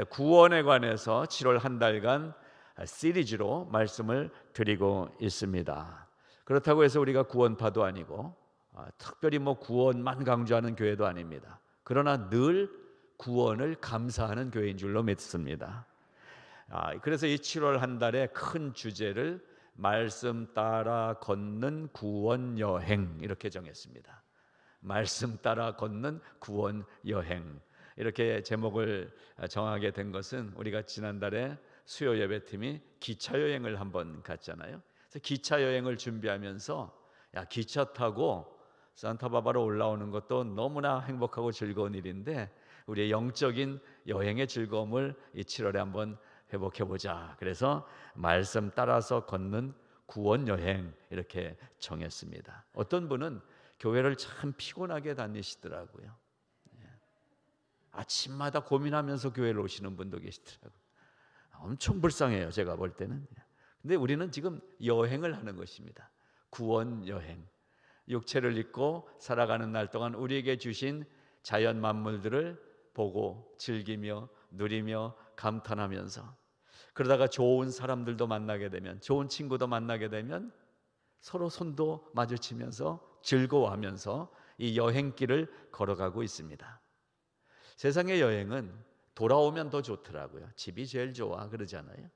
구원에 관해서 7월 한 달간 시리즈로 말씀을 드리고 있습니다. 그렇다고 해서 우리가 구원파도 아니고 특별히 구원만 강조하는 교회도 아닙니다. 그러나 늘 구원을 감사하는 교회인 줄로 믿습니다. 그래서 이 7월 한 달의 큰 주제를 말씀 따라 걷는 구원 여행 이렇게 정했습니다. 말씀 따라 걷는 구원 여행, 이렇게 제목을 정하게 된 것은 우리가 지난달에 수요 예배팀이 기차 여행을 한번 갔잖아요. 그래서 기차 여행을 준비하면서 기차 타고 산타바바로 올라오는 것도 너무나 행복하고 즐거운 일인데 우리의 영적인 여행의 즐거움을 이 7월에 한번 회복해 보자. 그래서 말씀 따라서 걷는 구원 여행 이렇게 정했습니다. 어떤 분은 교회를 참 피곤하게 다니시더라고요. 아침마다 고민하면서 교회를 오시는 분도 계시더라고요. 엄청 불쌍해요, 제가 볼 때는. 근데 우리는 지금 여행을 하는 것입니다. 구원 여행. 육체를 입고 살아가는 날 동안 우리에게 주신 자연 만물들을 보고 즐기며 누리며 감탄하면서, 그러다가 좋은 사람들도 만나게 되면, 좋은 친구도 만나게 되면 서로 손도 마주치면서 즐거워하면서 이 여행길을 걸어가고 있습니다. 세상의 여행은 돌아오면 더 좋더라고요. 집이 제일 좋아 그러잖아요.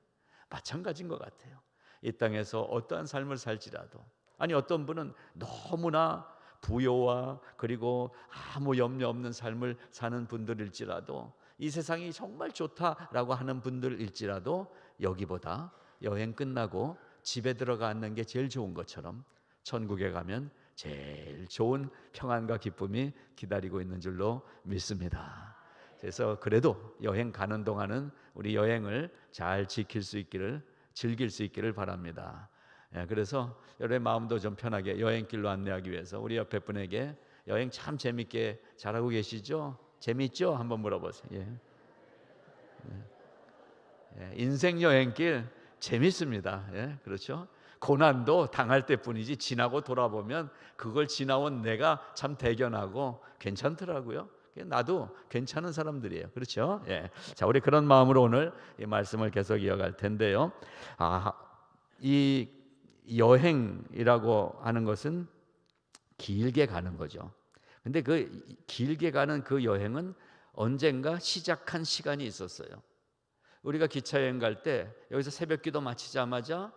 마찬가지인 것 같아요. 이 땅에서 어떠한 삶을 살지라도, 아니 어떤 분은 너무나 부요와 그리고 아무 염려 없는 삶을 사는 분들일지라도, 이 세상이 정말 좋다라고 하는 분들일지라도 여기보다 여행 끝나고 집에 들어가는 게 제일 좋은 것처럼 천국에 가면 제일 좋은 평안과 기쁨이 기다리고 있는 줄로 믿습니다. 그래서 그래도 여행 가는 동안은 우리 여행을 잘 지킬 수 있기를, 즐길 수 있기를 바랍니다. 그래서 여러분의 마음도 좀 편하게 여행길로 안내하기 위해서 우리 옆에 분에게 여행 참 재밌게 잘하고 계시죠? 재밌죠? 한번 물어보세요. 인생 여행길 재밌습니다. 그렇죠? 고난도 당할 때뿐이지 지나고 돌아보면 그걸 지나온 내가 참 대견하고 괜찮더라고요. 나도 괜찮은 사람들이에요. 그렇죠? 자, 우리 그런 마음으로 오늘 이 말씀을 계속 이어갈 텐데요. 이 여행이라고 하는 것은 길게 가는 거죠. 근데 그 길게 가는 그 여행은 언젠가 시작한 시간이 있었어요. 우리가 기차 여행 갈 때 여기서 새벽 기도 마치자마자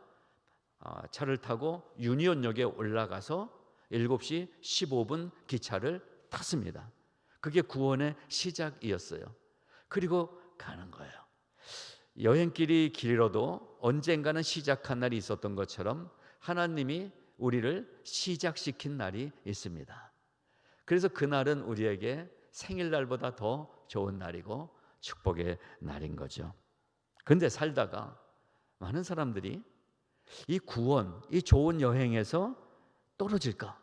차를 타고 유니온역에 올라가서 7시 15분 기차를 탔습니다. 그게 구원의 시작이었어요. 그리고 가는 거예요. 여행길이 길어도 언젠가는 시작한 날이 있었던 것처럼 하나님이 우리를 시작시킨 날이 있습니다. 그래서 그날은 우리에게 생일날보다 더 좋은 날이고 축복의 날인 거죠. 그런데 살다가 많은 사람들이 이 구원, 이 좋은 여행에서 떨어질까?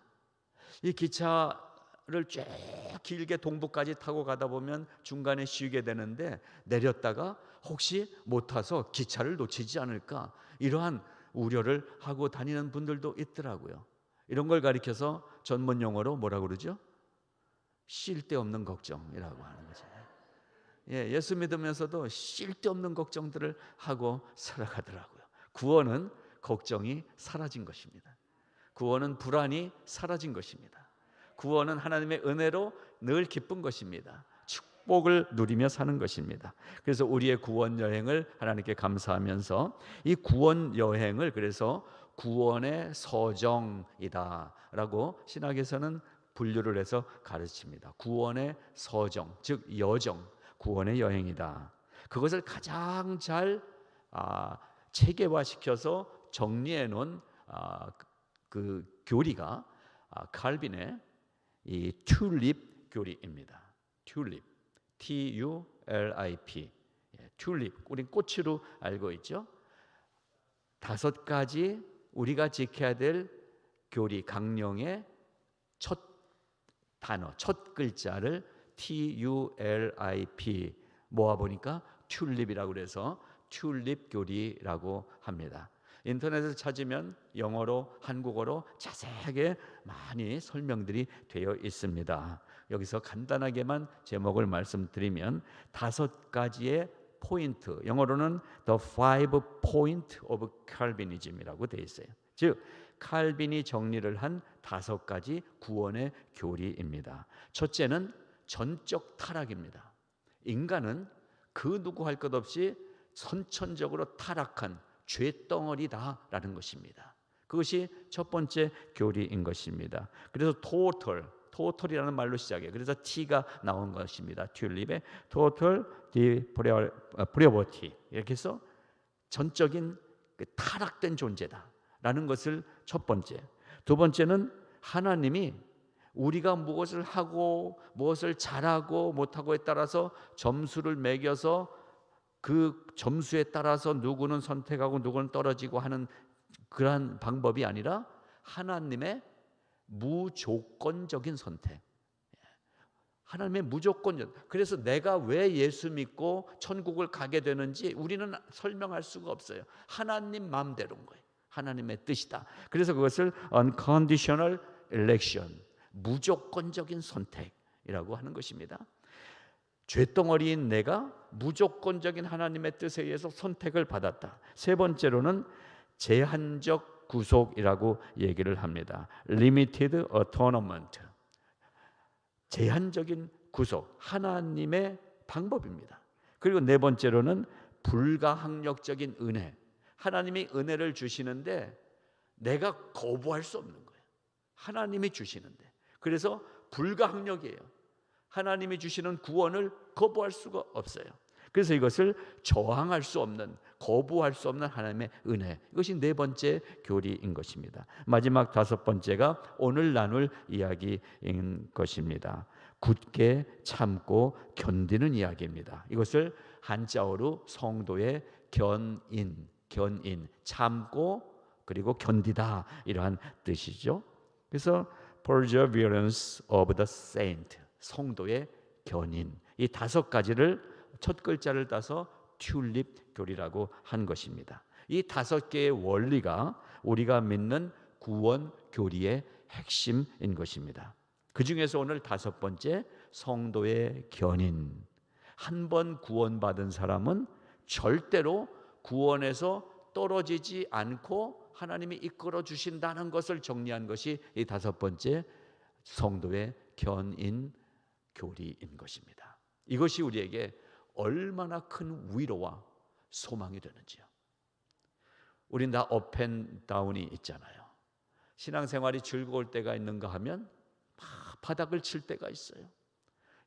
이 기차를 쭉 길게 동부까지 타고 가다 보면 중간에 쉬게 되는데 내렸다가 혹시 못 타서 기차를 놓치지 않을까? 이러한 우려를 하고 다니는 분들도 있더라고요. 이런 걸 가리켜서 전문 용어로 뭐라고 그러죠? 쉴 데 없는 걱정이라고 하는 거죠. 예수 믿으면서도 쉴 데 없는 걱정들을 하고 살아가더라고요. 구원은 걱정이 사라진 것입니다. 구원은 불안이 사라진 것입니다. 구원은 하나님의 은혜로 늘 기쁜 것입니다. 축복을 누리며 사는 것입니다. 그래서 우리의 구원 여행을 하나님께 감사하면서 이 구원 여행을 그래서 구원의 서정이다라고 신학에서는 분류를 해서 가르칩니다. 구원의 서정, 즉 여정, 구원의 여행이다. 그것을 가장 잘 체계화시켜서 정리해 놓은 그 교리가 칼빈의 이 튤립 교리입니다. 튤립, T-U-L-I-P, 튤립. 우린 꽃으로 알고 있죠. 5가지 우리가 지켜야 될 교리 강령의 첫 단어, 첫 글자를 T-U-L-I-P 모아보니까 튤립이라고 그래서 튤립 교리라고 합니다. 인터넷에서 찾으면 영어로 한국어로 자세하게 많이 설명들이 되어 있습니다. 여기서 간단하게만 제목을 말씀드리면 5가지의 포인트, 영어로는 The Five Point of Calvinism이라고 되어 있어요. 즉 칼빈이 정리를 한 5가지 구원의 교리입니다. 첫째는 전적 타락입니다. 인간은 그 누구 할 것 없이 선천적으로 타락한 죄덩어리다라는 것입니다. 그것이 첫 번째 교리인 것입니다. 그래서 토털이라는 말로 시작해요. 그래서 T가 나온 것입니다. 튤립의 total depravity, 이렇게 해서 전적인 타락된 존재다라는 것을 첫 번째. 두 번째는 하나님이 우리가 무엇을 하고 무엇을 잘하고 못하고에 따라서 점수를 매겨서 그 점수에 따라서 누구는 선택하고 누구는 떨어지고 하는 그러한 방법이 아니라 하나님의 무조건적인 선택. 하나님의 무조건적. 그래서 내가 왜 예수 믿고 천국을 가게 되는지 우리는 설명할 수가 없어요. 하나님 마음대로인 거예요. 하나님의 뜻이다. 그래서 그것을 unconditional election, 무조건적인 선택이라고 하는 것입니다. 죄덩어리인 내가 무조건적인 하나님의 뜻에 의해서 선택을 받았다. 세 번째로는 제한적 구속이라고 얘기를 합니다. Limited atonement, 제한적인 구속, 하나님의 방법입니다. 그리고 네 번째로는 불가항력적인 은혜, 하나님이 은혜를 주시는데 내가 거부할 수 없는 거예요. 하나님이 주시는데. 그래서 불가항력이에요. 하나님이 주시는 구원을 거부할 수가 없어요. 그래서 이것을 저항할 수 없는, 거부할 수 없는 하나님의 은혜, 이것이 네 번째 교리인 것입니다. 마지막 다섯 번째가 오늘 나눌 이야기인 것입니다. 굳게 참고 견디는 이야기입니다. 이것을 한자어로 성도의 견인, 참고 그리고 견디다, 이러한 뜻이죠. 그래서 perseverance of the saint, 성도의 견인, 이 5가지를 첫 글자를 따서 튤립 교리라고 한 것입니다. 이 5개의 원리가 우리가 믿는 구원 교리의 핵심인 것입니다. 그 중에서 오늘 5번째, 성도의 견인. 한 번 구원받은 사람은 절대로 구원에서 떨어지지 않고 하나님이 이끌어 주신다는 것을 정리한 것이 이 5번째 성도의 견인 교리인 것입니다. 이것이 우리에게 얼마나 큰 위로와 소망이 되는지요. 우린 다 업앤다운이 있잖아요. 신앙생활이 즐거울 때가 있는가 하면 바닥을 칠 때가 있어요.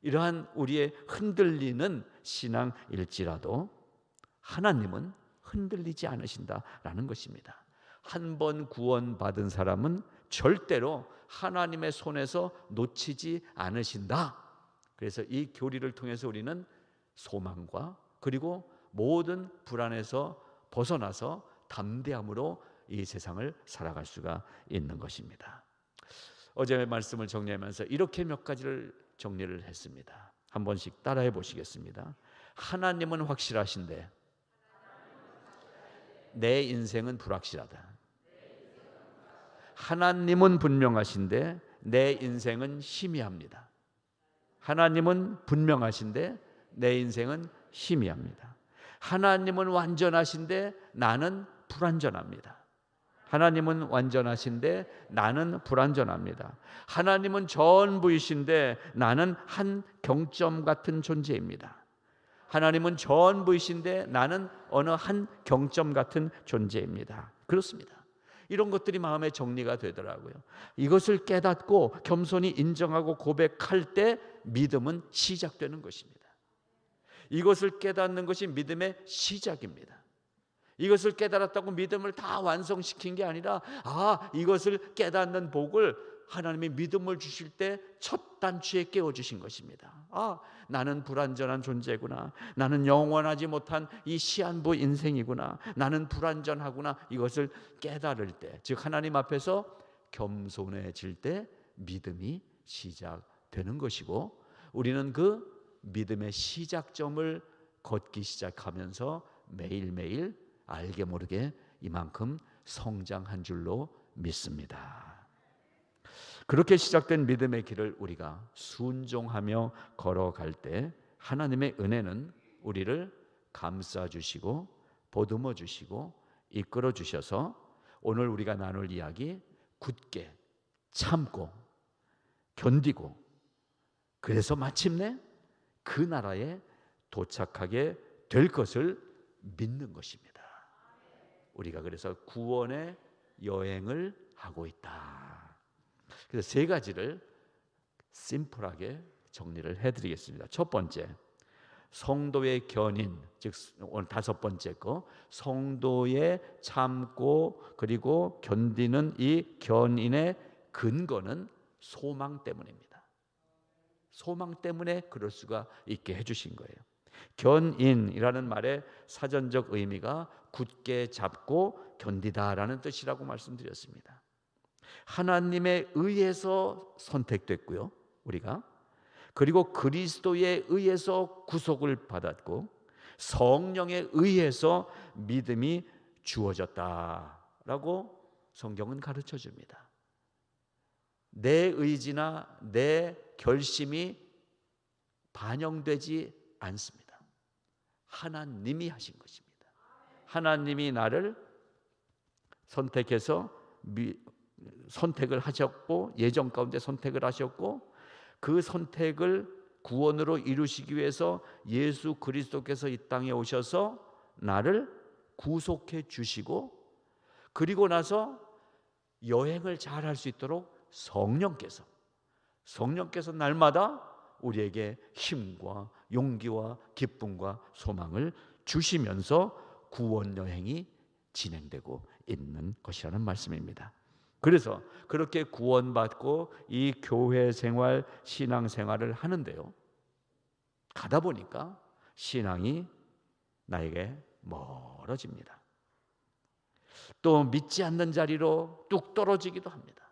이러한 우리의 흔들리는 신앙일지라도 하나님은 흔들리지 않으신다라는 것입니다. 한 번 구원받은 사람은 절대로 하나님의 손에서 놓치지 않으신다. 그래서 이 교리를 통해서 우리는 소망과 그리고 모든 불안에서 벗어나서 담대함으로 이 세상을 살아갈 수가 있는 것입니다. 어제의 말씀을 정리하면서 이렇게 몇 가지를 정리를 했습니다. 한 번씩 따라해 보시겠습니다. 하나님은 확실하신데 내 인생은 불확실하다. 하나님은 분명하신데 내 인생은 희미합니다. 하나님은 분명하신데 내 인생은 희미합니다. 하나님은 완전하신데 나는 불완전합니다. 하나님은 완전하신데 나는 불완전합니다. 하나님은 전부이신데 나는 한 경점 같은 존재입니다. 하나님은 전부이신데 나는 어느 한 경점 같은 존재입니다. 그렇습니다. 이런 것들이 마음의 정리가 되더라고요. 이것을 깨닫고 겸손히 인정하고 고백할 때 믿음은 시작되는 것입니다. 이것을 깨닫는 것이 믿음의 시작입니다. 이것을 깨달았다고 믿음을 다 완성시킨 게 아니라 이것을 깨닫는 복을 하나님이 믿음을 주실 때 첫 단추에 깨워주신 것입니다. 나는 불완전한 존재구나. 나는 영원하지 못한 이 시한부 인생이구나. 나는 불완전하구나. 이것을 깨달을 때, 즉 하나님 앞에서 겸손해질 때 믿음이 시작되는 것이고, 우리는 그 믿음의 시작점을 걷기 시작하면서 매일매일 알게 모르게 이만큼 성장한 줄로 믿습니다. 그렇게 시작된 믿음의 길을 우리가 순종하며 걸어갈 때 하나님의 은혜는 우리를 감싸 주시고 보듬어 주시고 이끌어 주셔서 오늘 우리가 나눌 이야기 굳게 참고 견디고 그래서 마침내 그 나라에 도착하게 될 것을 믿는 것입니다. 우리가 그래서 구원의 여행을 하고 있다. 그래서 세 가지를 심플하게 정리를 해드리겠습니다. 첫 번째, 성도의 견인, 즉 오늘 다섯 번째 거, 성도의 참고 그리고 견디는 이 견인의 근거는 소망 때문입니다. 소망 때문에 그럴 수가 있게 해주신 거예요. 견인이라는 말의 사전적 의미가 굳게 잡고 견디다라는 뜻이라고 말씀드렸습니다. 하나님에 의해서 선택됐고요, 우리가. 그리고 그리스도에 의해서 구속을 받았고 성령에 의해서 믿음이 주어졌다라고 성경은 가르쳐 줍니다. 내 의지나 내 결심이 반영되지 않습니다. 하나님이 하신 것입니다. 하나님이 나를 선택해서 선택을 하셨고 예정 가운데 선택을 하셨고 그 선택을 구원으로 이루시기 위해서 예수 그리스도께서 이 땅에 오셔서 나를 구속해 주시고 그리고 나서 여행을 잘 할 수 있도록 성령께서 날마다 우리에게 힘과 용기와 기쁨과 소망을 주시면서 구원 여행이 진행되고 있는 것이라는 말씀입니다. 그래서 그렇게 구원받고 이 교회 생활, 신앙 생활을 하는데요, 가다 보니까 신앙이 나에게 멀어집니다. 또 믿지 않는 자리로 뚝 떨어지기도 합니다.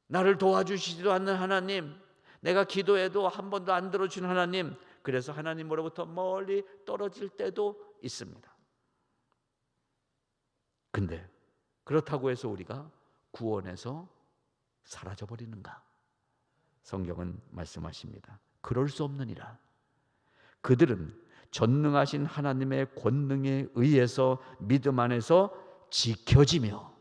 나를 도와주시지도 않는 하나님, 내가 기도해도 한 번도 안 들어주는 하나님, 그래서 하나님으로부터 멀리 떨어질 때도 있습니다. 근데 그렇다고 해서 우리가 구원에서 사라져 버리는가? 성경은 말씀하십니다. 그럴 수 없느니라. 그들은 전능하신 하나님의 권능에 의해서 믿음 안에서 지켜지며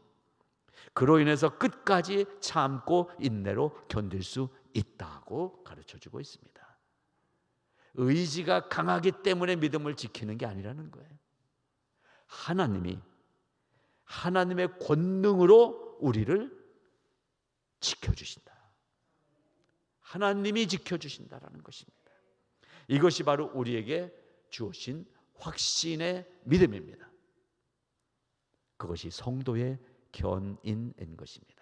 그로 인해서 끝까지 참고 인내로 견딜 수 있다고 가르쳐주고 있습니다. 의지가 강하기 때문에 믿음을 지키는 게 아니라는 거예요. 하나님의 권능으로 우리를 지켜주신다. 하나님이 지켜주신다라는 것입니다. 이것이 바로 우리에게 주어진 확신의 믿음입니다. 그것이 성도의 견인인 것입니다.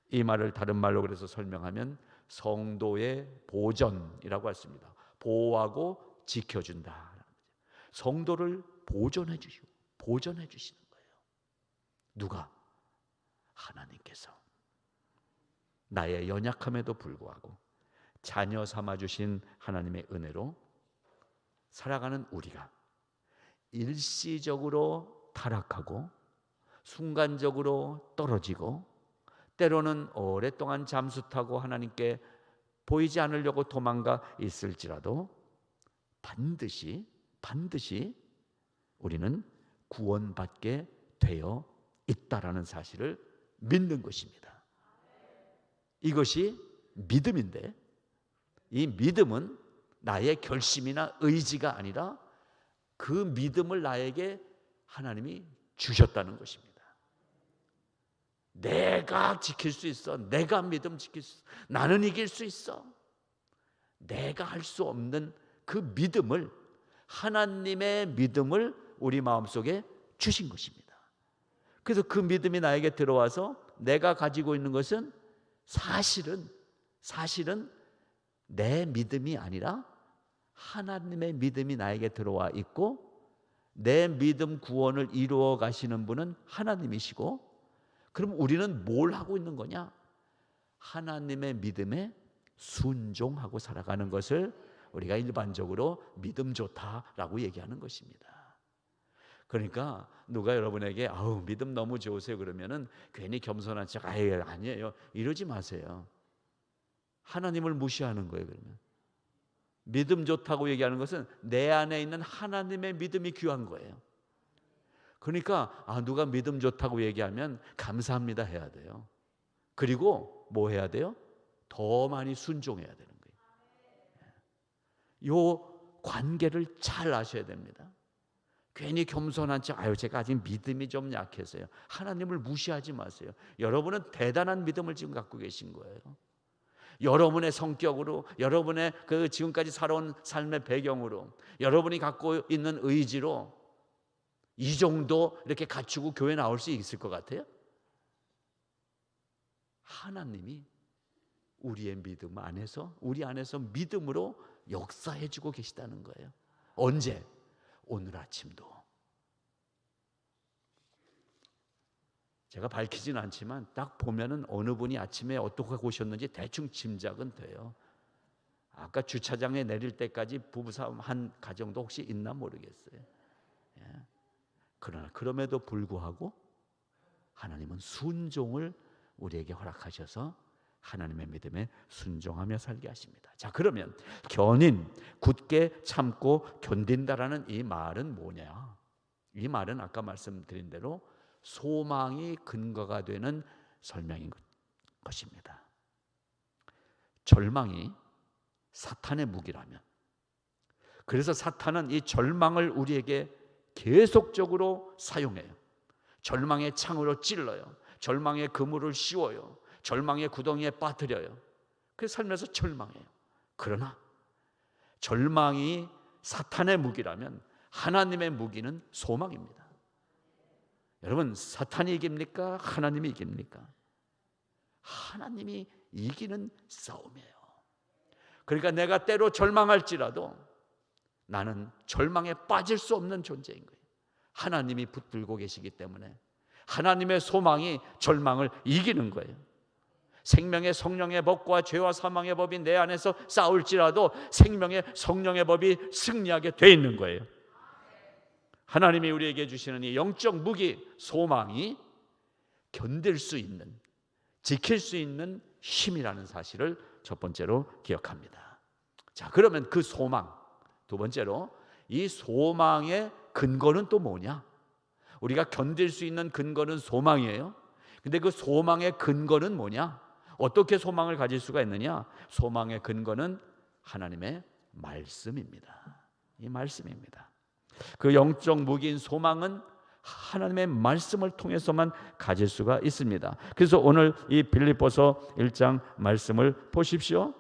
이 말을 다른 말로 그래서 설명하면 성도의 보전이라고 했습니다. 보호하고 지켜준다. 성도를 보존해 주시는 거예요. 누가? 하나님께서. 나의 연약함에도 불구하고 자녀 삼아 주신 하나님의 은혜로 살아가는 우리가 일시적으로 타락하고 순간적으로 떨어지고 때로는 오랫동안 잠수 타고 하나님께 보이지 않으려고 도망가 있을지라도 반드시 우리는 구원받게 되어 있다라는 사실을 믿는 것입니다. 이것이 믿음인데 이 믿음은 나의 결심이나 의지가 아니라 그 믿음을 나에게 하나님이 주셨다는 것입니다. 내가 지킬 수 있어. 내가 믿음 지킬 수 있어. 나는 이길 수 있어. 내가 할 수 없는 그 믿음을, 하나님의 믿음을 우리 마음속에 주신 것입니다. 그래서 그 믿음이 나에게 들어와서 내가 가지고 있는 것은 사실은 내 믿음이 아니라 하나님의 믿음이 나에게 들어와 있고 내 믿음 구원을 이루어 가시는 분은 하나님이시고, 그럼 우리는 뭘 하고 있는 거냐? 하나님의 믿음에 순종하고 살아가는 것을 우리가 일반적으로 믿음 좋다라고 얘기하는 것입니다. 그러니까 누가 여러분에게 아우 믿음 너무 좋으세요 그러면은 괜히 겸손한 척 아니에요 이러지 마세요. 하나님을 무시하는 거예요. 그러면 믿음 좋다고 얘기하는 것은 내 안에 있는 하나님의 믿음이 귀한 거예요. 그러니까 누가 믿음 좋다고 얘기하면 감사합니다 해야 돼요. 그리고 뭐 해야 돼요? 더 많이 순종해야 되는 거예요. 요 관계를 잘 아셔야 됩니다. 괜히 겸손한 척, 제가 아직 믿음이 좀 약해서요. 하나님을 무시하지 마세요. 여러분은 대단한 믿음을 지금 갖고 계신 거예요. 여러분의 성격으로, 여러분의 그 지금까지 살아온 삶의 배경으로, 여러분이 갖고 있는 의지로 이 정도 이렇게 갖추고 교회 나올 수 있을 것 같아요? 하나님이 우리의 믿음 안에서, 우리 안에서 믿음으로 역사해 주고 계시다는 거예요. 언제? 오늘 아침도. 제가 밝히진 않지만 딱 보면은 어느 분이 아침에 어떻게 오셨는지 대충 짐작은 돼요. 아까 주차장에 내릴 때까지 부부싸움 한 가정도 혹시 있나 모르겠어요. 그러나 그럼에도 불구하고 하나님은 순종을 우리에게 허락하셔서 하나님의 믿음에 순종하며 살게 하십니다. 자, 그러면 견인, 굳게 참고 견딘다라는 이 말은 뭐냐? 이 말은 아까 말씀드린 대로 소망이 근거가 되는 설명인 것입니다. 절망이 사탄의 무기라면, 그래서 사탄은 이 절망을 우리에게 계속적으로 사용해요. 절망의 창으로 찔러요. 절망의 그물을 씌워요. 절망의 구덩이에 빠뜨려요. 그래서 살면서 절망해요. 그러나 절망이 사탄의 무기라면 하나님의 무기는 소망입니다. 여러분, 사탄이 이깁니까? 하나님이 이깁니까? 하나님이 이기는 싸움이에요. 그러니까 내가 때로 절망할지라도 나는 절망에 빠질 수 없는 존재인 거예요. 하나님이 붙들고 계시기 때문에 하나님의 소망이 절망을 이기는 거예요. 생명의 성령의 법과 죄와 사망의 법이 내 안에서 싸울지라도 생명의 성령의 법이 승리하게 돼 있는 거예요. 하나님이 우리에게 주시는 이 영적 무기 소망이 견딜 수 있는, 지킬 수 있는 힘이라는 사실을 첫 번째로 기억합니다. 자, 그러면 그 소망, 두 번째로 이 소망의 근거는 또 뭐냐? 우리가 견딜 수 있는 근거는 소망이에요. 근데 그 소망의 근거는 뭐냐? 어떻게 소망을 가질 수가 있느냐? 소망의 근거는 하나님의 말씀입니다. 이 말씀입니다. 그 영적 무기인 소망은 하나님의 말씀을 통해서만 가질 수가 있습니다. 그래서 오늘 이 빌립보서 1장 말씀을 보십시오.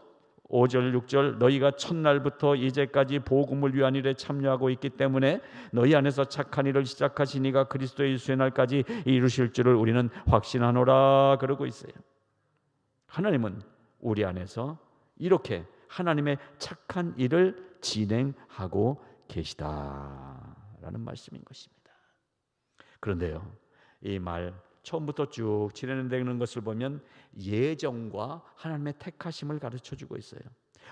5절 6절 너희가 첫날부터 이제까지 복음을 위한 일에 참여하고 있기 때문에 너희 안에서 착한 일을 시작하신 이가 그리스도 예수의 날까지 이루실 줄을 우리는 확신하노라 그러고 있어요. 하나님은 우리 안에서 이렇게 하나님의 착한 일을 진행하고 계시다라는 말씀인 것입니다. 그런데요, 이 말 처음부터 쭉 진행되는 것을 보면 예정과 하나님의 택하심을 가르쳐주고 있어요.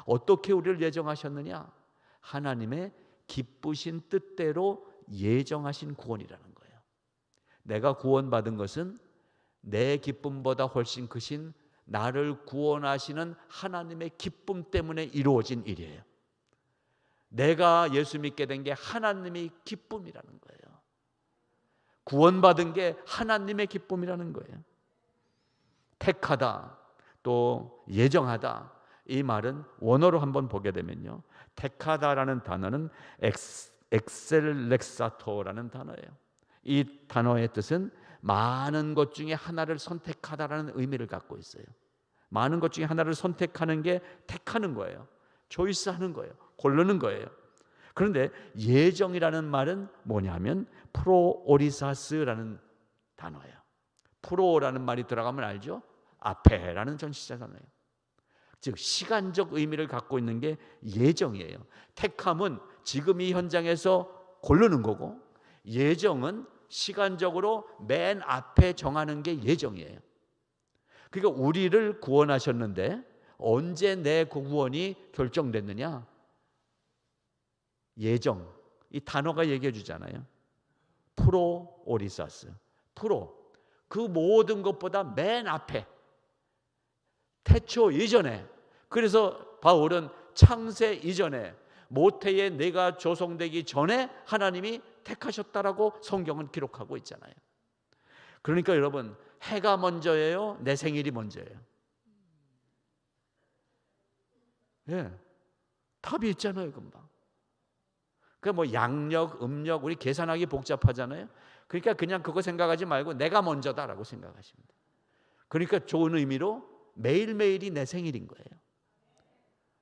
어떻게 우리를 예정하셨느냐? 하나님의 기쁘신 뜻대로 예정하신 구원이라는 거예요. 내가 구원받은 것은 내 기쁨보다 훨씬 크신 나를 구원하시는 하나님의 기쁨 때문에 이루어진 일이에요. 내가 예수 믿게 된 게 하나님의 기쁨이라는 거예요. 구원받은 게 하나님의 기쁨이라는 거예요. 택하다, 또 예정하다, 이 말은 원어로 한번 보게 되면요, 택하다라는 단어는 엑셀렉사토라는 단어예요. 이 단어의 뜻은 많은 것 중에 하나를 선택하다라는 의미를 갖고 있어요. 많은 것 중에 하나를 선택하는 게 택하는 거예요. 초이스하는 거예요. 고르는 거예요. 그런데 예정이라는 말은 뭐냐면 프로오리사스라는 단어예요. 프로라는 말이 들어가면 알죠? 앞에라는 전치사 단어예요. 즉 시간적 의미를 갖고 있는 게 예정이에요. 택함은 지금 이 현장에서 고르는 거고, 예정은 시간적으로 맨 앞에 정하는 게 예정이에요. 그러니까 우리를 구원하셨는데 언제 내 구원이 결정됐느냐? 예정, 이 단어가 얘기해 주잖아요. 프로오리사스, 프로, 그 모든 것보다 맨 앞에, 태초 이전에. 그래서 바울은 창세 이전에 모태의 내가 조성되기 전에 하나님이 택하셨다라고 성경은 기록하고 있잖아요. 그러니까 여러분, 해가 먼저예요? 내 생일이 먼저예요? 예, 답이 있잖아요, 금방. 그러니까 뭐 양력, 음력 우리 계산하기 복잡하잖아요. 그러니까 그냥 그거 생각하지 말고 내가 먼저다라고 생각하시면 돼요. 그러니까 좋은 의미로 매일매일이 내 생일인 거예요.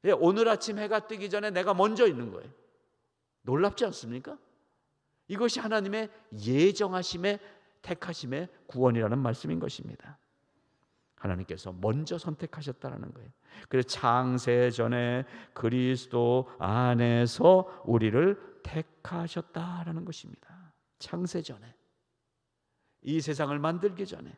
예, 오늘 아침 해가 뜨기 전에 내가 먼저 있는 거예요. 놀랍지 않습니까? 이것이 하나님의 예정하심의 택하심의 구원이라는 말씀인 것입니다. 하나님께서 먼저 선택하셨다는 거예요. 그래서 창세 전에 그리스도 안에서 우리를 택하셨다라는 것입니다. 창세 전에, 이 세상을 만들기 전에,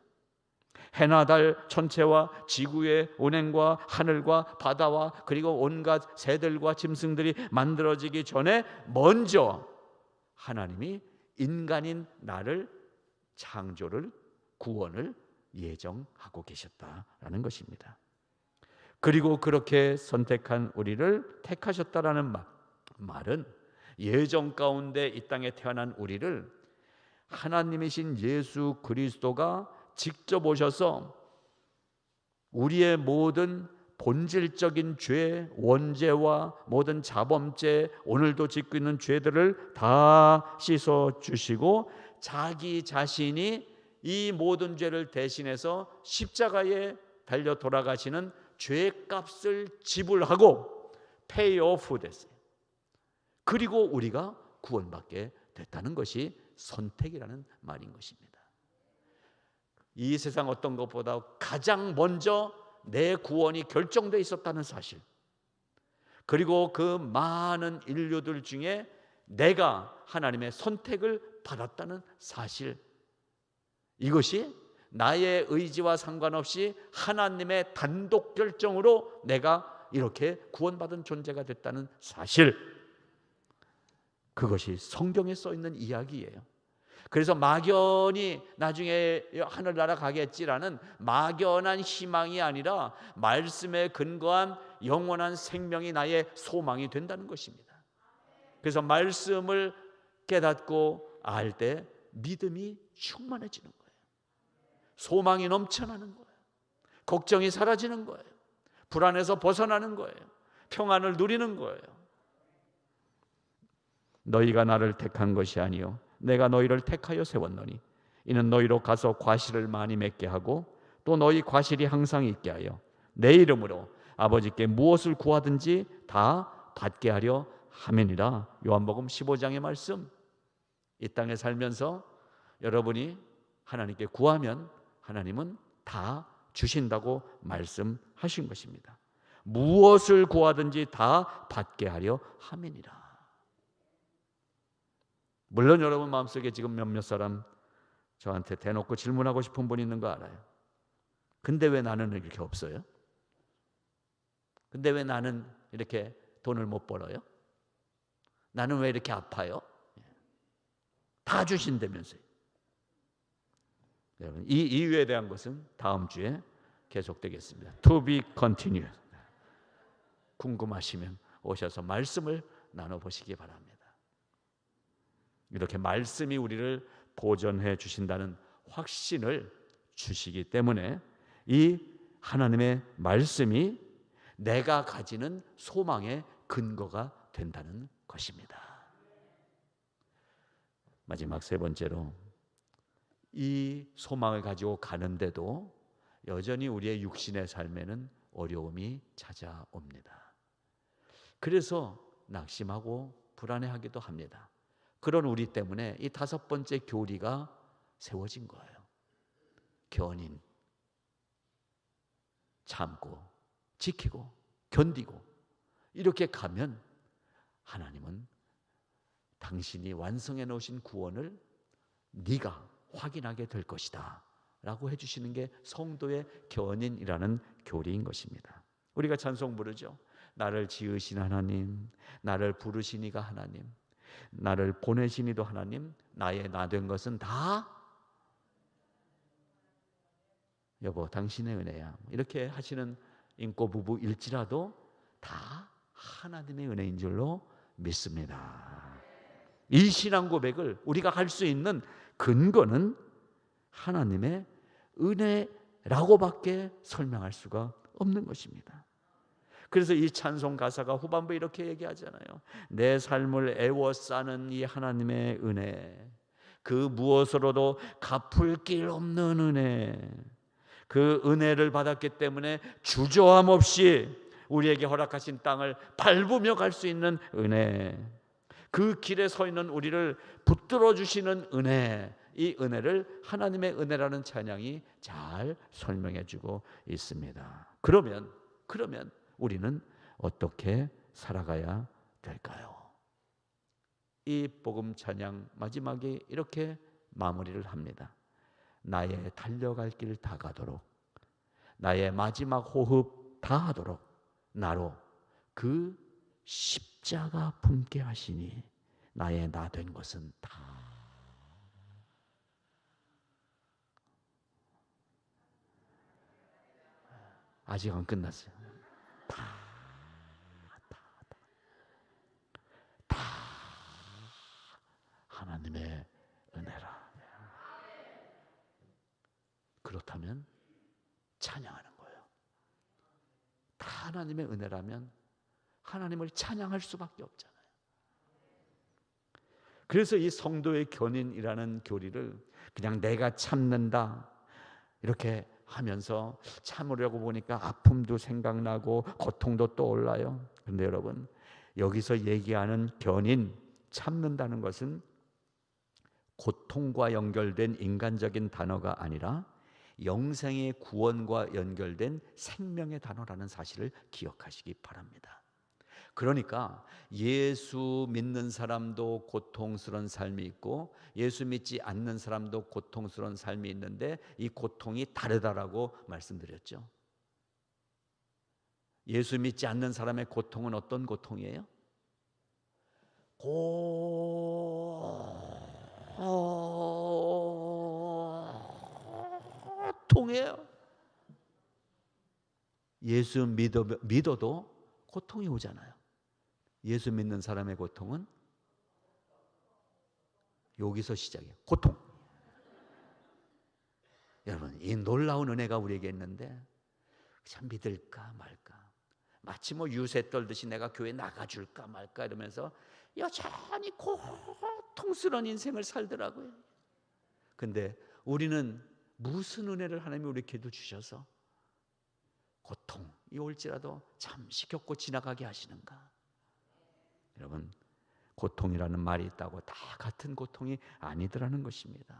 해나 달 천체와 지구의 운행과 하늘과 바다와 그리고 온갖 새들과 짐승들이 만들어지기 전에 먼저 하나님이 인간인 나를 창조를, 구원을 예정하고 계셨다라는 것입니다. 그리고 그렇게 선택한 우리를 택하셨다라는 말은 예정 가운데 이 땅에 태어난 우리를 하나님이신 예수 그리스도가 직접 오셔서 우리의 모든 본질적인 죄, 원죄와 모든 자범죄, 오늘도 짓고 있는 죄들을 다 씻어 주시고 자기 자신이 이 모든 죄를 대신해서 십자가에 달려 돌아가시는 죄값을 지불하고 페이오프 됐어요. 그리고 우리가 구원받게 됐다는 것이 선택이라는 말인 것입니다. 이 세상 어떤 것보다 가장 먼저 내 구원이 결정되어 있었다는 사실, 그리고 그 많은 인류들 중에 내가 하나님의 선택을 받았다는 사실, 이것이 나의 의지와 상관없이 하나님의 단독 결정으로 내가 이렇게 구원받은 존재가 됐다는 사실, 그것이 성경에 써 있는 이야기예요. 그래서 막연히 나중에 하늘나라 가겠지라는 막연한 희망이 아니라 말씀에 근거한 영원한 생명이 나의 소망이 된다는 것입니다. 그래서 말씀을 깨닫고 알 때 믿음이 충만해지는 거예요. 소망이 넘쳐나는 거예요. 걱정이 사라지는 거예요. 불안에서 벗어나는 거예요. 평안을 누리는 거예요. 너희가 나를 택한 것이 아니요 내가 너희를 택하여 세웠노니 이는 너희로 가서 과실을 많이 맺게 하고 또 너희 과실이 항상 있게 하여 내 이름으로 아버지께 무엇을 구하든지 다 받게 하려 함이니라. 요한복음 15장의 말씀. 이 땅에 살면서 여러분이 하나님께 구하면 하나님은 다 주신다고 말씀하신 것입니다. 무엇을 구하든지 다 받게 하려 함이니라. 물론 여러분 마음속에 지금 몇몇 사람 저한테 대놓고 질문하고 싶은 분 있는 거 알아요. 근데 왜 나는 이렇게 없어요? 근데 왜 나는 이렇게 돈을 못 벌어요? 나는 왜 이렇게 아파요? 다 주신다면서요. 여러분, 이 이유에 대한 것은 다음 주에 계속되겠습니다. To be continued. 궁금하시면 오셔서 말씀을 나눠보시기 바랍니다. 이렇게 말씀이 우리를 보존해 주신다는 확신을 주시기 때문에 이 하나님의 말씀이 내가 가지는 소망의 근거가 된다는 것입니다. 마지막 세 번째로, 이 소망을 가지고 가는데도 여전히 우리의 육신의 삶에는 어려움이 찾아옵니다. 그래서 낙심하고 불안해하기도 합니다. 그런 우리 때문에 이 다섯 번째 교리가 세워진 거예요. 견인, 참고, 지키고, 견디고 이렇게 가면 하나님은 당신이 완성해 놓으신 구원을 네가 확인하게 될 것이다 라고 해주시는 게 성도의 견인이라는 교리인 것입니다. 우리가 찬송 부르죠. 나를 지으신 하나님, 나를 부르신 이가 하나님, 나를 보내신 이도 하나님, 나의 나 된 것은 다 여보 당신의 은혜야. 이렇게 하시는 인꼬 부부일지라도 다 하나님의 은혜인 줄로 믿습니다. 이 신앙 고백을 우리가 할 수 있는 근거는 하나님의 은혜라고밖에 설명할 수가 없는 것입니다. 그래서 이 찬송 가사가 후반부에 이렇게 얘기하잖아요. 내 삶을 애워싸는 이 하나님의 은혜, 그 무엇으로도 갚을 길 없는 은혜, 그 은혜를 받았기 때문에 주저함 없이 우리에게 허락하신 땅을 밟으며 갈 수 있는 은혜, 그 길에 서 있는 우리를 붙들어 주시는 은혜, 이 은혜를 하나님의 은혜라는 찬양이 잘 설명해 주고 있습니다. 그러면 우리는 어떻게 살아가야 될까요? 이 복음 찬양 마지막에 이렇게 마무리를 합니다. 나의 달려갈 길 다 가도록, 나의 마지막 호흡 다 하도록 나로 그 십자가 품게 하시니 나의 나 된 것은 다. 아직 안 끝났어요. 다 하나님의 은혜라. 그렇다면 찬양하는 거예요. 다 하나님의 은혜라면 하나님을 찬양할 수밖에 없잖아요. 그래서 이 성도의 견인이라는 교리를 그냥 내가 참는다 이렇게 하면서 참으려고 보니까 아픔도 생각나고 고통도 떠올라요. 그런데 여러분, 여기서 얘기하는 견인, 참는다는 것은 고통과 연결된 인간적인 단어가 아니라 영생의 구원과 연결된 생명의 단어라는 사실을 기억하시기 바랍니다. 그러니까 예수 믿는 사람도 고통스러운 삶이 있고 예수 믿지 않는 사람도 고통스러운 삶이 있는데 이 고통이 다르다라고 말씀드렸죠. 예수 믿지 않는 사람의 고통은 어떤 고통이에요? 고통이에요. 예수 믿어도 고통이 오잖아요. 예수 믿는 사람의 고통은 여기서 시작이에요. 고통. 여러분, 이 놀라운 은혜가 우리에게 있는데 참 믿을까 말까, 마치 뭐 유세 떨듯이 내가 교회 나가줄까 말까 이러면서 여전히 고통스러운 인생을 살더라고요. 근데 우리는 무슨 은혜를 하나님이 우리에게도 주셔서 고통이 올지라도 잠시 겪고 지나가게 하시는가? 여러분, 고통이라는 말이 있다고 다 같은 고통이 아니더라는 것입니다.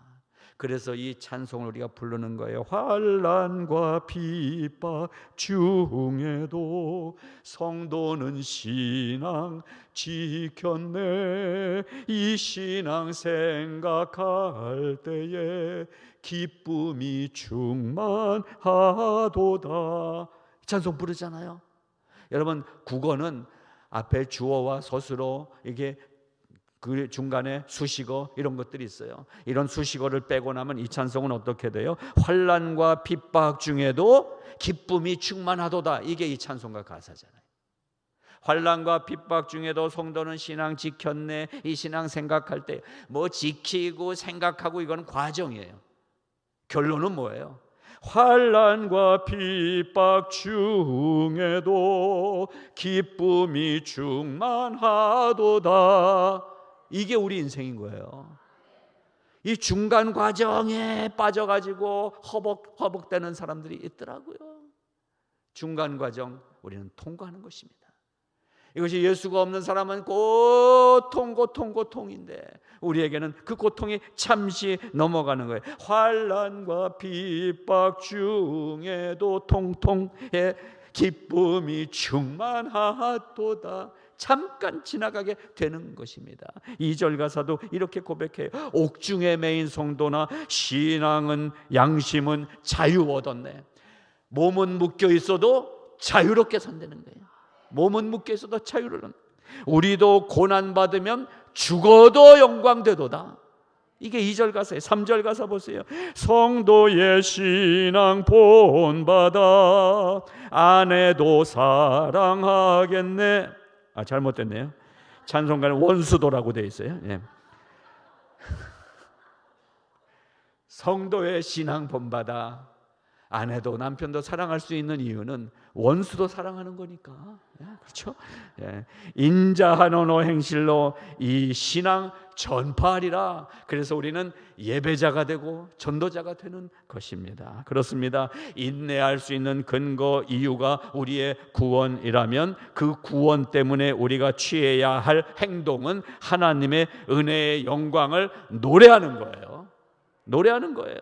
그래서 이 찬송을 우리가 부르는 거예요. 환난과 핍박 중에도 성도는 신앙 지켰네. 이 신앙 생각할 때에 기쁨이 충만하도다. 찬송 부르잖아요. 여러분, 국어는 앞에 주어와 서술어, 이게 그 중간에 수식어 이런 것들이 있어요. 이런 수식어를 빼고 나면 이 찬송은 어떻게 돼요? 환난과 핍박 중에도 기쁨이 충만하도다. 이게 이 찬송가 가사잖아요. 환난과 핍박 중에도 성도는 신앙 지켰네. 이 신앙 생각할 때 뭐 지키고 생각하고 이건 과정이에요. 결론은 뭐예요? 환난과 핍박 중에도 기쁨이 충만하도다. 이게 우리 인생인 거예요. 이 중간 과정에 빠져가지고 허벅되는 사람들이 있더라고요. 중간 과정 우리는 통과하는 것입니다. 이것이 예수가 없는 사람은 고통인데 우리에게는 그 고통이 잠시 넘어가는 거예요. 환난과 핍박 중에도 통통해 기쁨이 충만하도다. 잠깐 지나가게 되는 것입니다. 2절 가사도 이렇게 고백해요. 옥중에 매인 성도나 신앙은 양심은 자유 얻었네. 몸은 묶여 있어도 자유롭게 산다는 거예요. 몸은 묶여 있어도 자유를 얻는. 우리도 고난받으면 죽어도 영광되도다. 이게 2절 가사예요. 3절 가사 보세요. 성도의 신앙 본받아 아내도 사랑하겠네. 잘못됐네요. 찬송가는 원수도라고 되어 있어요. 예. 성도의 신앙 본받아 아내도 남편도 사랑할 수 있는 이유는 원수도 사랑하는 거니까. 그렇죠? 인자하노노 행실로 이 신앙 전파하리라. 그래서 우리는 예배자가 되고 전도자가 되는 것입니다. 그렇습니다. 인내할 수 있는 근거 이유가 우리의 구원이라면 그 구원 때문에 우리가 취해야 할 행동은 하나님의 은혜의 영광을 노래하는 거예요. 노래하는 거예요.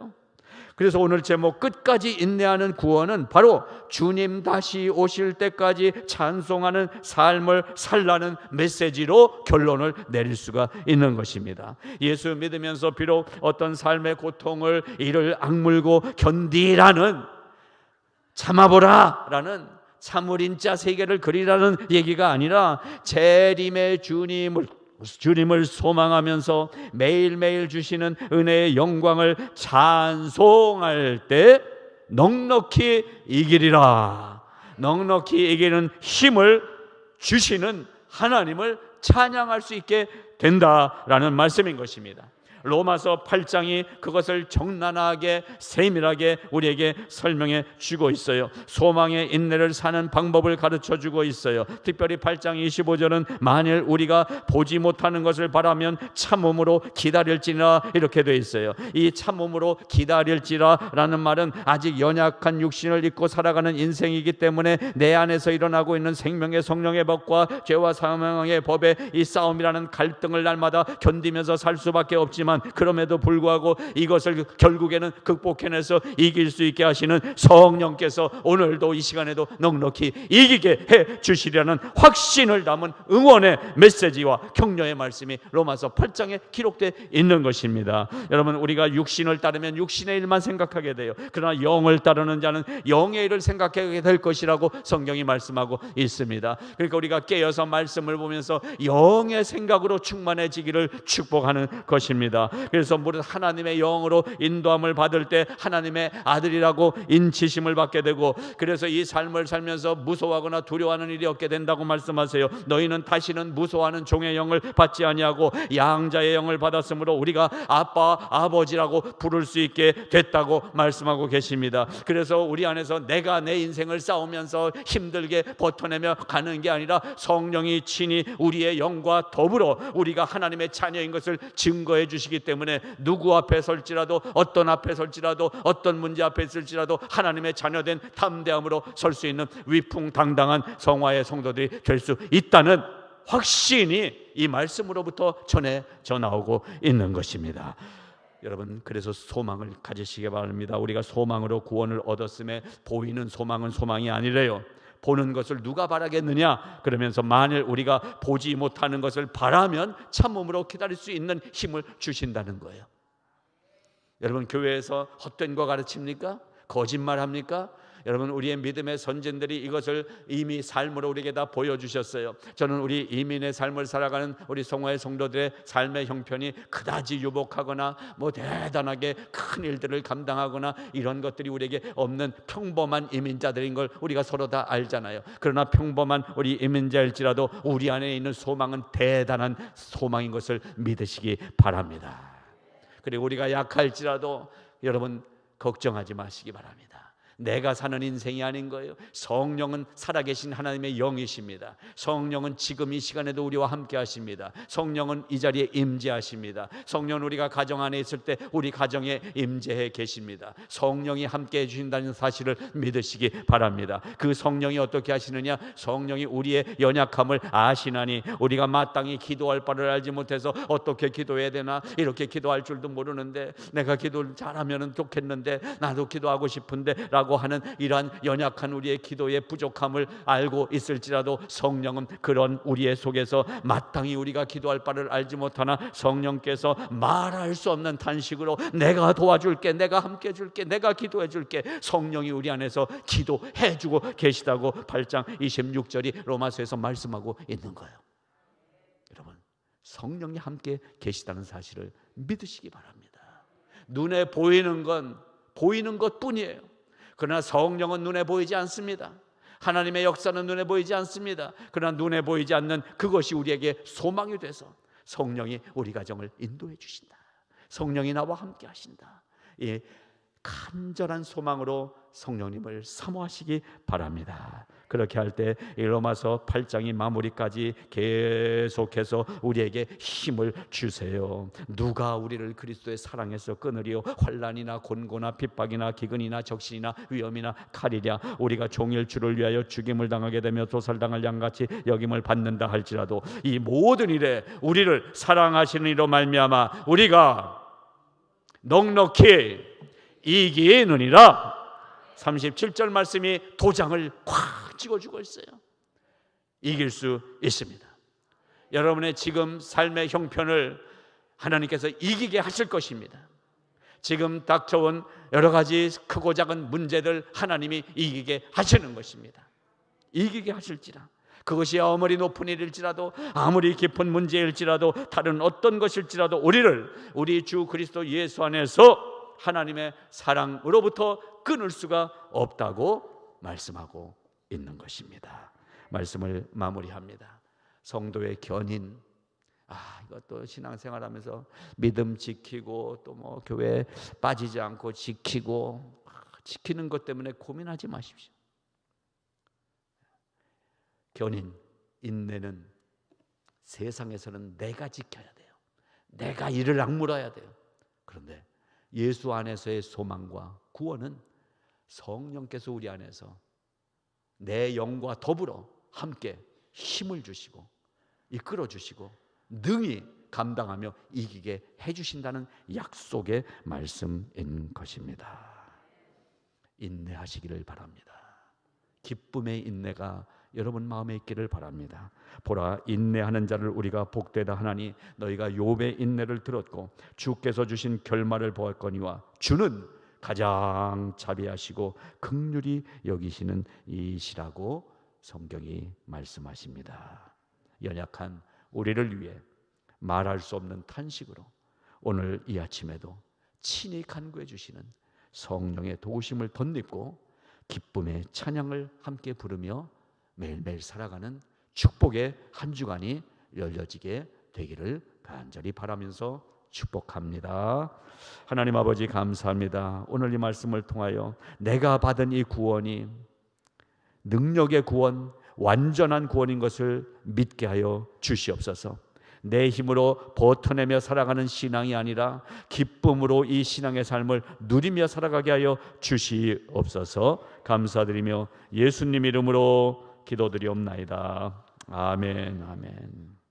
그래서 오늘 제목 끝까지 인내하는 구원은 바로 주님 다시 오실 때까지 찬송하는 삶을 살라는 메시지로 결론을 내릴 수가 있는 것입니다. 예수 믿으면서 비록 어떤 삶의 고통을 이를 악물고 견디라는, 참아보라 라는 참을인자 세계를 그리라는 얘기가 아니라 재림의 주님을 소망하면서 매일매일 주시는 은혜의 영광을 찬송할 때 넉넉히 이기리라. 넉넉히 이기는 힘을 주시는 하나님을 찬양할 수 있게 된다라는 말씀인 것입니다. 로마서 8장이 그것을 적나라하게 세밀하게 우리에게 설명해 주고 있어요. 소망의 인내를 사는 방법을 가르쳐 주고 있어요. 특별히 8장 25절은 만일 우리가 보지 못하는 것을 바라면 참음으로 기다릴지라 이렇게 되어 있어요. 이 참음으로 기다릴지라라는 말은 아직 연약한 육신을 입고 살아가는 인생이기 때문에 내 안에서 일어나고 있는 생명의 성령의 법과 죄와 사망의 법의 이 싸움이라는 갈등을 날마다 견디면서 살 수밖에 없지만, 그럼에도 불구하고 이것을 결국에는 극복해내서 이길 수 있게 하시는 성령께서 오늘도 이 시간에도 넉넉히 이기게 해 주시려는 확신을 담은 응원의 메시지와 격려의 말씀이 로마서 8장에 기록되어 있는 것입니다. 여러분, 우리가 육신을 따르면 육신의 일만 생각하게 돼요. 그러나 영을 따르는 자는 영의 일을 생각하게 될 것이라고 성경이 말씀하고 있습니다. 그러니까 우리가 깨어서 말씀을 보면서 영의 생각으로 충만해지기를 축복하는 것입니다. 그래서 무릇 하나님의 영으로 인도함을 받을 때 하나님의 아들이라고 인치심을 받게 되고, 그래서 이 삶을 살면서 무서워하거나 두려워하는 일이 없게 된다고 말씀하세요. 너희는 다시는 무서워하는 종의 영을 받지 아니하고 양자의 영을 받았으므로 우리가 아빠 아버지라고 부를 수 있게 됐다고 말씀하고 계십니다. 그래서 우리 안에서 내가 내 인생을 싸우면서 힘들게 버텨내며 가는 게 아니라 성령이 친히 우리의 영과 더불어 우리가 하나님의 자녀인 것을 증거해 주시기 때문에 누구 앞에 설지라도, 어떤 앞에 설지라도, 어떤 문제 앞에 있을지라도 하나님의 자녀된 담대함으로 설 수 있는 위풍당당한 성화의 성도들이 될 수 있다는 확신이 이 말씀으로부터 전해져 나오고 있는 것입니다. 여러분, 그래서 소망을 가지시기 바랍니다. 우리가 소망으로 구원을 얻었음에 보이는 소망은 소망이 아니래요. 보는 것을 누가 바라겠느냐? 그러면서 만일 우리가 보지 못하는 것을 바라면 참음으로 기다릴 수 있는 힘을 주신다는 거예요. 여러분, 교회에서 헛된 거 가르칩니까? 거짓말합니까? 여러분, 우리의 믿음의 선진들이 이것을 이미 삶으로 우리에게 다 보여주셨어요. 저는 우리 이민의 삶을 살아가는 우리 성화의 성도들의 삶의 형편이 그다지 유복하거나 대단하게 큰 일들을 감당하거나 이런 것들이 우리에게 없는 평범한 이민자들인 걸 우리가 서로 다 알잖아요. 그러나 평범한 우리 이민자일지라도 우리 안에 있는 소망은 대단한 소망인 것을 믿으시기 바랍니다. 그리고 우리가 약할지라도 여러분 걱정하지 마시기 바랍니다. 내가 사는 인생이 아닌 거예요. 성령은 살아계신 하나님의 영이십니다. 성령은 지금 이 시간에도 우리와 함께 하십니다. 성령은 이 자리에 임재하십니다. 성령은 우리가 가정 안에 있을 때 우리 가정에 임재해 계십니다. 성령이 함께 해주신다는 사실을 믿으시기 바랍니다. 그 성령이 어떻게 하시느냐? 성령이 우리의 연약함을 아시나니 우리가 마땅히 기도할 바를 알지 못해서 어떻게 기도해야 되나, 이렇게 기도할 줄도 모르는데, 내가 기도를 잘하면 좋겠는데, 나도 기도하고 싶은데 라고 하는 이러한 연약한 우리의 기도의 부족함을 알고 있을지라도 성령은 그런 우리의 속에서 마땅히 우리가 기도할 바를 알지 못하나 성령께서 말할 수 없는 탄식으로 내가 도와줄게, 내가 함께 해줄게, 내가 기도해 줄게, 성령이 우리 안에서 기도해 주고 계시다고 8장 26절이 로마서에서 말씀하고 있는 거예요. 여러분, 성령이 함께 계시다는 사실을 믿으시기 바랍니다. 눈에 보이는 건 보이는 것뿐이에요. 그러나 성령은 눈에 보이지 않습니다. 하나님의 역사는 눈에 보이지 않습니다. 그러나 눈에 보이지 않는 그것이 우리에게 소망이 돼서 성령이 우리 가정을 인도해 주신다. 성령이 나와 함께 하신다. 이 간절한 소망으로 성령님을 사모하시기 바랍니다. 그렇게 할 때 로마서 8장이 마무리까지 계속해서 우리에게 힘을 주세요. 누가 우리를 그리스도의 사랑에서 끊으리요? 환난이나 곤고나 핍박이나 기근이나 적신이나 위험이나 칼이랴. 우리가 종일 주를 위하여 죽임을 당하게 되며 도살당할 양같이 여김을 받는다 할지라도 이 모든 일에 우리를 사랑하시는 이로 말미암아 우리가 넉넉히 이기느니라. 37절 말씀이 도장을 콱 찍어주고 있어요. 이길 수 있습니다. 여러분의 지금 삶의 형편을 하나님께서 이기게 하실 것입니다. 지금 닥쳐온 여러 가지 크고 작은 문제들 하나님이 이기게 하시는 것입니다. 이기게 하실지라. 그것이 아무리 높은 일일지라도, 아무리 깊은 문제일지라도, 다른 어떤 것일지라도 우리 주 그리스도 예수 안에서 하나님의 사랑으로부터 끊을 수가 없다고 말씀하고 있는 것입니다. 말씀을 마무리합니다. 성도의 견인. 이것도 신앙생활하면서 믿음 지키고 또 뭐 교회 빠지지 않고 지키는 것 때문에 고민하지 마십시오. 견인, 인내는 세상에서는 내가 지켜야 돼요. 내가 이를 악물어야 돼요. 그런데 예수 안에서의 소망과 구원은 성령께서 우리 안에서 내 영과 더불어 함께 힘을 주시고 이끌어 주시고 능히 감당하며 이기게 해주신다는 약속의 말씀인 것입니다. 인내하시기를 바랍니다. 기쁨의 인내가 여러분 마음에 있기를 바랍니다. 보라, 인내하는 자를 우리가 복되다 하나니 너희가 욥의 인내를 들었고 주께서 주신 결말을 보았거니와 주는 가장 자비하시고 긍휼히 여기시는 이시라고 성경이 말씀하십니다. 연약한 우리를 위해 말할 수 없는 탄식으로 오늘 이 아침에도 친히 간구해 주시는 성령의 도우심을 덧입고 기쁨의 찬양을 함께 부르며 매일매일 살아가는 축복의 한 주간이 열려지게 되기를 간절히 바라면서 축복합니다. 하나님 아버지 감사합니다. 오늘 이 말씀을 통하여 내가 받은 이 구원이 능력의 구원, 완전한 구원인 것을 믿게 하여 주시옵소서. 내 힘으로 버텨내며 살아가는 신앙이 아니라 기쁨으로 이 신앙의 삶을 누리며 살아가게 하여 주시옵소서. 감사드리며 예수님 이름으로 기도드리옵나이다. 아멘. 아멘.